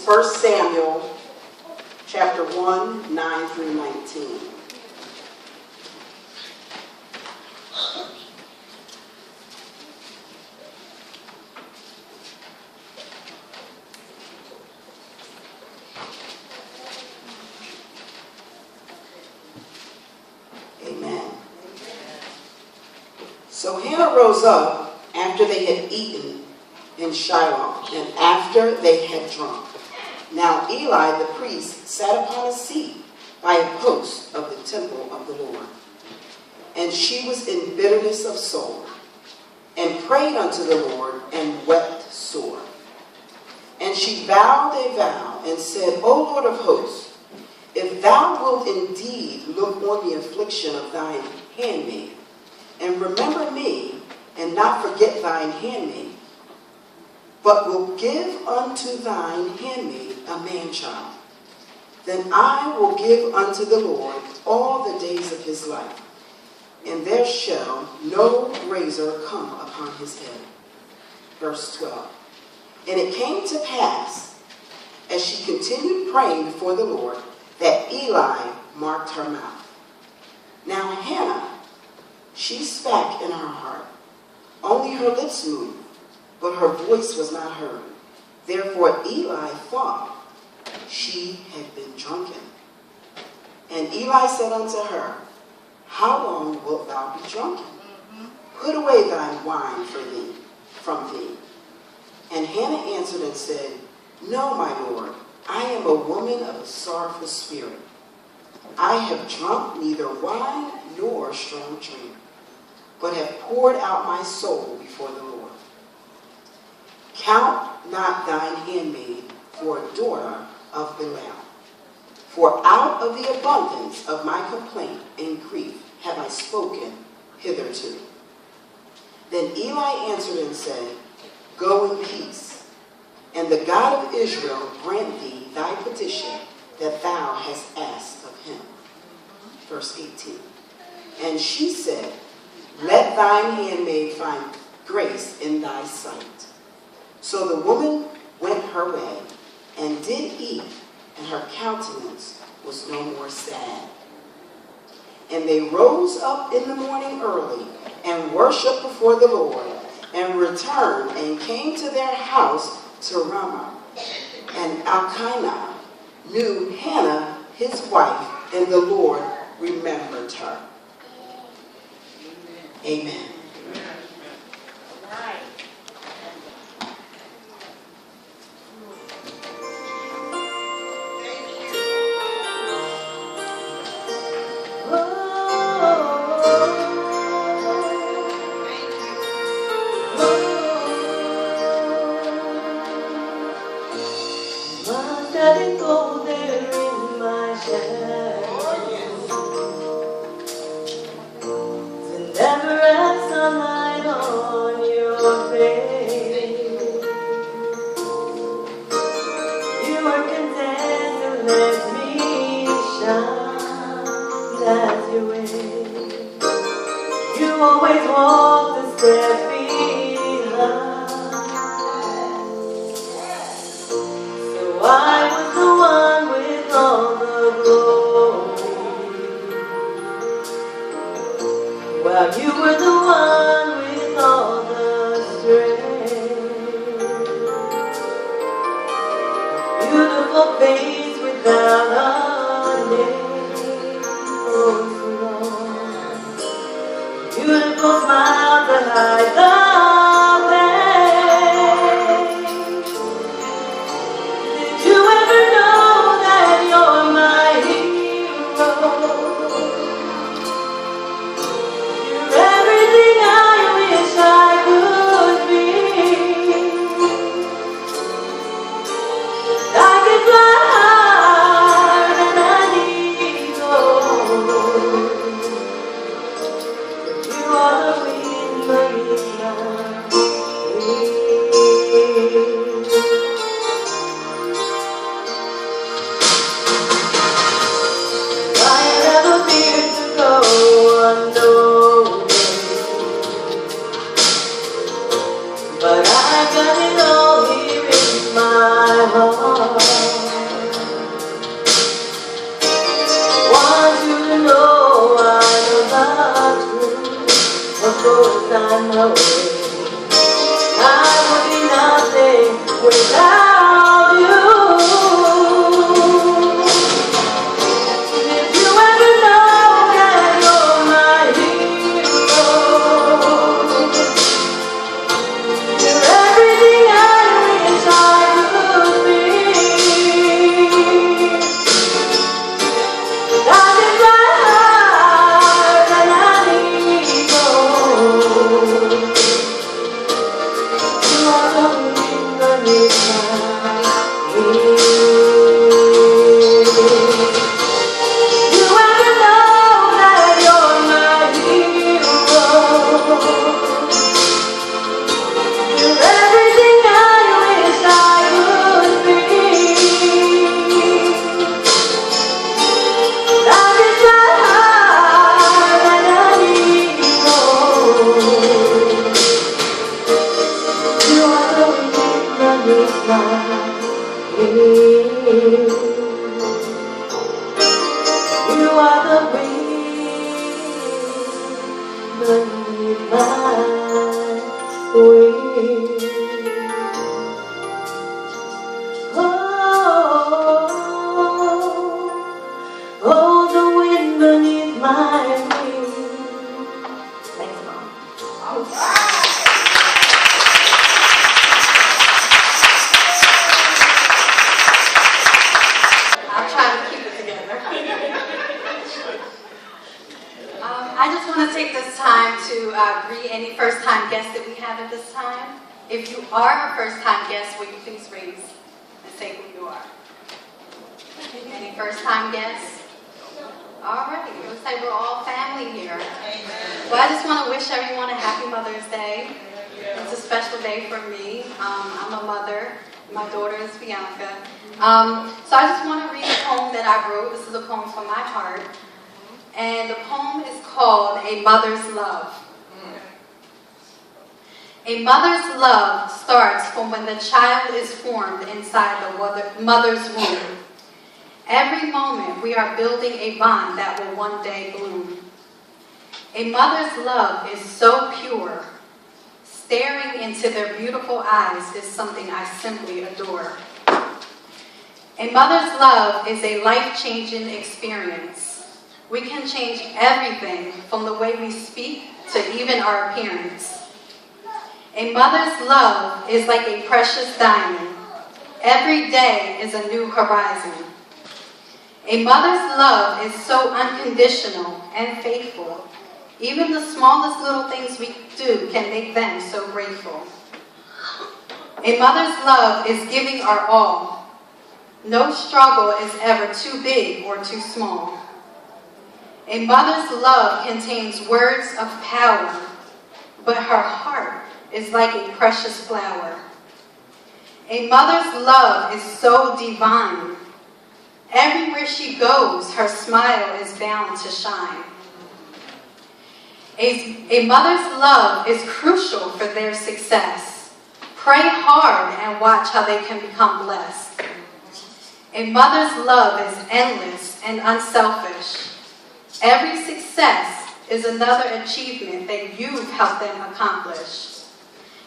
is 1 Samuel chapter 1, 9 through 19. Amen. So Hannah rose up after they had eaten in Shiloh, and after they had drunk. Now Eli the priest sat upon a seat by a post of the temple of the Lord. And she was in bitterness of soul, and prayed unto the Lord, and wept sore. And she vowed a vow, and said, O Lord of hosts, if thou wilt indeed look on the affliction of thine handmaid, and remember me, and not forget thine handmaid, but will give unto thine handmaid a man-child, then I will give unto the Lord all the days of his life, and there shall no razor come upon his head. Verse 12. And it came to pass, as she continued praying before the Lord, that Eli marked her mouth. Now Hannah, she spake in her heart, only her lips moved, but her voice was not heard. Therefore Eli thought she had been drunken. And Eli said unto her, How long wilt thou be drunken? Put away thine wine from thee. And Hannah answered and said, No, my Lord, I am a woman of a sorrowful spirit. I have drunk neither wine nor strong drink, but have poured out my soul before the Lord. Count not thine handmaid for a daughter of Belial. For out of the abundance of my complaint and grief have I spoken hitherto. Then Eli answered and said, Go in peace, and the God of Israel grant thee thy petition that thou hast asked of him. Verse 18. And she said, Let thine handmaid find grace in thy sight. So the woman went her way, and did eat, and her countenance was no more sad. And they rose up in the morning early, and worshipped before the Lord, and returned, and came to their house to Ramah. And Elkanah knew Hannah his wife, and the Lord remembered her. Amen. Always walk the step behind. So I was the one with all the glory, while you were the one with all the strength. Beautiful face without a name. Oh, beautiful smile to hide the pain. Did you ever know that you're my hero? You're everything I wish I could be. I can fly higher than an eagle. You are the wind beneath my You are the breeze beneath my wings. Oh, the wind beneath my wings. Thanks, Mom. I'll try to keep it together. I just want to take this time to greet any first-time guests that we have at this time. If you are a first-time guest, will you please raise and say who you are? Any first-time guests? All right, it looks like we're all family here. Well, I just want to wish everyone a happy Mother's Day. It's a special day for me. I'm a mother. My daughter is Bianca. So I just want to read a poem that I wrote. This is a poem from my heart. And the poem is called A Mother's Love. A mother's love starts from when the child is formed inside the mother's womb. Every moment we are building a bond that will one day bloom. A mother's love is so pure. Staring into their beautiful eyes is something I simply adore. A mother's love is a life-changing experience. We can change everything from the way we speak to even our appearance. A mother's love is like a precious diamond. Every day is a new horizon. A mother's love is so unconditional and faithful. Even the smallest little things we do can make them so grateful. A mother's love is giving our all. No struggle is ever too big or too small. A mother's love contains words of power, but her heart is like a precious flower. A mother's love is so divine. Everywhere she goes, her smile is bound to shine. A mother's love is crucial for their success. Pray hard and watch how they can become blessed. A mother's love is endless and unselfish. Every success is another achievement that you've helped them accomplish.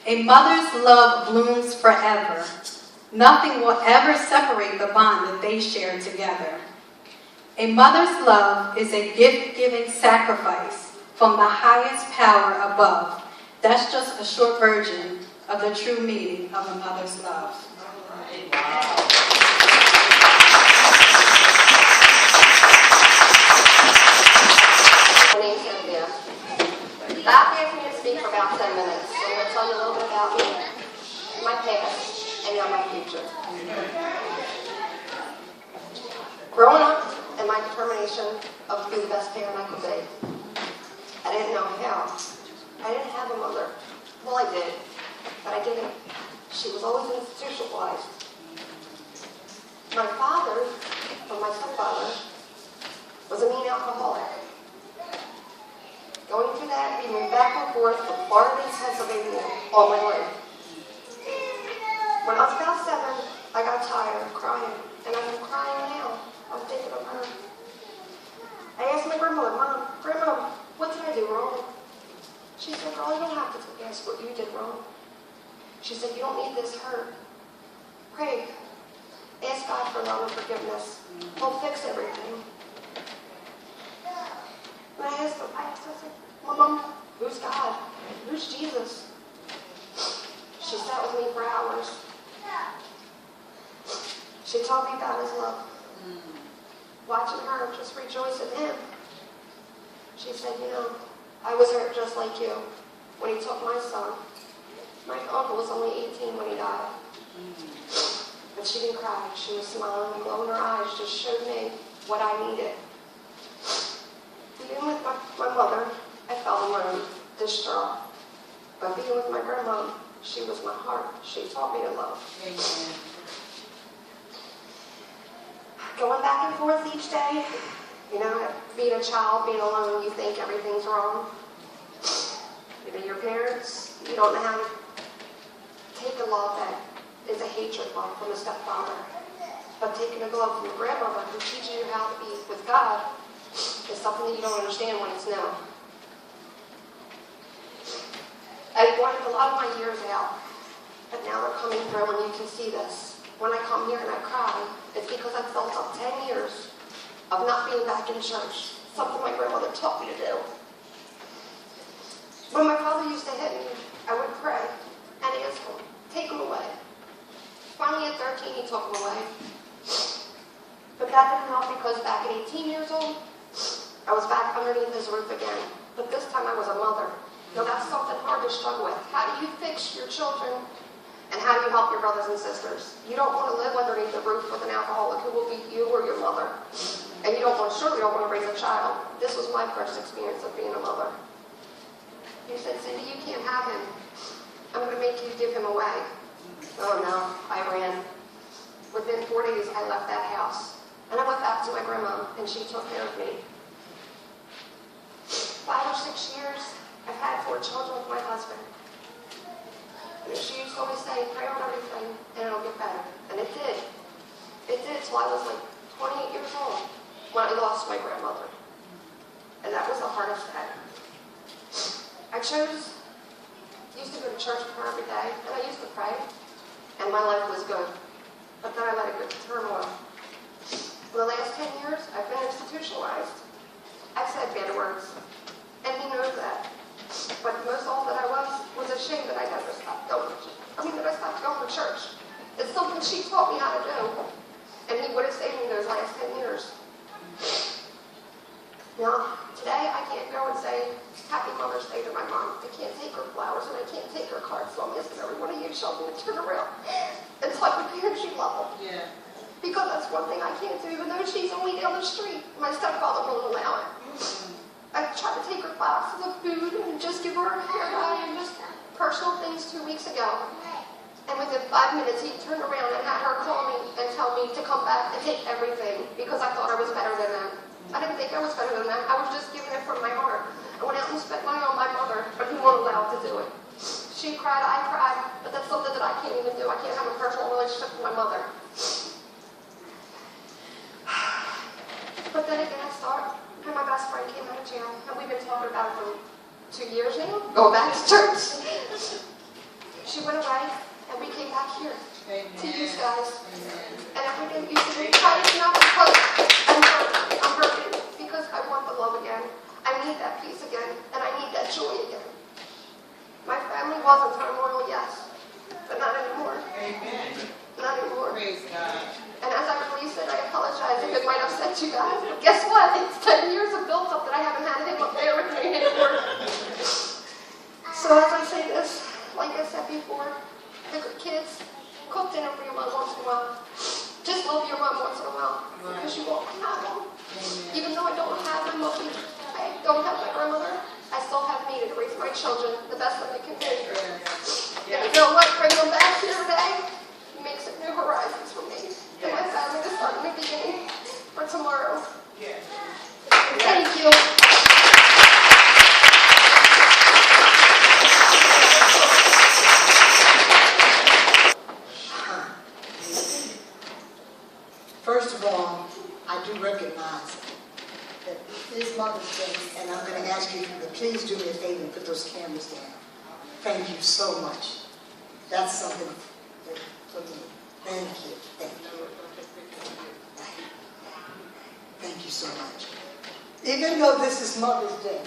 A mother's love blooms forever. Nothing will ever separate the bond that they share together. A mother's love is a gift-giving sacrifice from the highest power above. That's just a short version of the true meaning of a mother's love. My name's Cynthia. God gave me to speak for about 10 minutes, so I'm going to tell you a little bit about me, my past, and now my future. Growing up, and my determination of being the best parent I could be, I didn't know how. I didn't have a mother. Well, I did, but I didn't. She was always institutionalized. My father, or my stepfather, was a mean alcoholic. Going through that, we moved back and forth from Florida to Pennsylvania all my life. When I was about 7, I got tired of crying, and I'm crying now. I'm thinking of her. I asked my grandmother, Grandma, what did I do wrong? She said, girl, you don't have to ask what you did wrong. She said, you don't need this hurt. Pray. Ask God for love and forgiveness. He'll fix everything. And I asked her, I said, Mom, who's God? Who's Jesus? She sat with me for hours. She told me about his love. Watching her just rejoice in him. She said, I was hurt just like you when he took my son. My uncle was only 18 when he died. But she didn't cry. She was smiling and glowing her eyes, just showed me what I needed. Being with my mother, I felt alone, distraught. But being with my grandma, she was my heart. She taught me to love. Amen. Going back and forth each day, being a child, being alone, you think everything's wrong. Your parents, you don't know how to take a love that is a hatred love from a stepfather. But taking a glove from a grandmother who teaches you how to be with God is something that you don't understand when it's new. I wanted a lot of my years out, but now they're coming through and you can see this. When I come here and I cry, it's because I've built up 10 years of not being back in church, something my grandmother taught me to do. When my father used to hit me, I would pray and ask him, take him away. Finally at 13, he took him away. But that didn't help because back at 18 years old, I was back underneath his roof again. But this time I was a mother. Now that's something hard to struggle with. How do you fix your children? And how do you help your brothers and sisters? You don't want to live underneath the roof with an alcoholic who will beat you or your mother. And you surely don't want to raise a child. This was my first experience of being a mother. He said, Cindy, you can't have him. I'm going to make you give him away. Oh no, I ran. Within 4 days, I left that house. And I went back to my grandma, and she took care of me. 5 or 6 years, I've had 4 children with my husband. And she used to always say, pray on everything, and it'll get better. And it did. It did till I was like 28 years old when I lost my grandmother. And that was the hardest day. I used to go to church with her every day, and I used to pray, and my life was good. But then I let it go to turmoil. For the last 10 years, I've been institutionalized. I've said bad words, and he knows that. But most all that I was ashamed that I never stopped going to church. That I stopped going to church. It's something she taught me how to do, and he would have saved me those last 10 years. Now, today I can't go and say, Happy Mother's Day to my mom. I can't take her flowers and I can't take her cards, so I'm asking every one of you children to turn around and touch me at she level. Yeah. Because that's one thing I can't do, even though she's only down the street. My stepfather won't allow it. I tried to take her classes of food and just give her a hair dye and just personal things 2 weeks ago. And within 5 minutes, he turned around and had her call me and tell me to come back and take everything because I thought I was better than them. I didn't think I was better than them. I was just giving it from my heart. I went out and spent money on my mother, but he won't allow to do it. She cried, I cried, but that's something that I can't even do. I can't have a personal relationship with my mother. But then again, and my best friend came out of jail, and we've been talking about it for 2 years now, going back to church. She went away, and we came back here to you guys. And every day you see me crying, not because I'm hurting, because I want the love again. I need that peace again, and I need that joy again. My family was in turmoil, yes, but not anymore. Amen. Not anymore. Praise God. And as I release it, I apologize if it might upset you guys, but guess what? It's 10 years of built up that I haven't had him up there with me anymore. So as I say this, like I said before, the kids, cook dinner for your mom once in a while. Just love your mom once in a while, because you won't have them. Even though I don't have my mom, I don't have my grandmother, I still have me to raise my children the best that I can do. And you know what? Bring them back here today makes it new horizons for me. And my family to start a new beginning for tomorrow. Thank you. First of all, I do recognize that it is Mother's Day, and I'm going to ask you if you could please do me a favor and put those cameras down. Thank you so much. That's something for me. Thank you. Thank you. Thank you so much. Even though this is Mother's Day,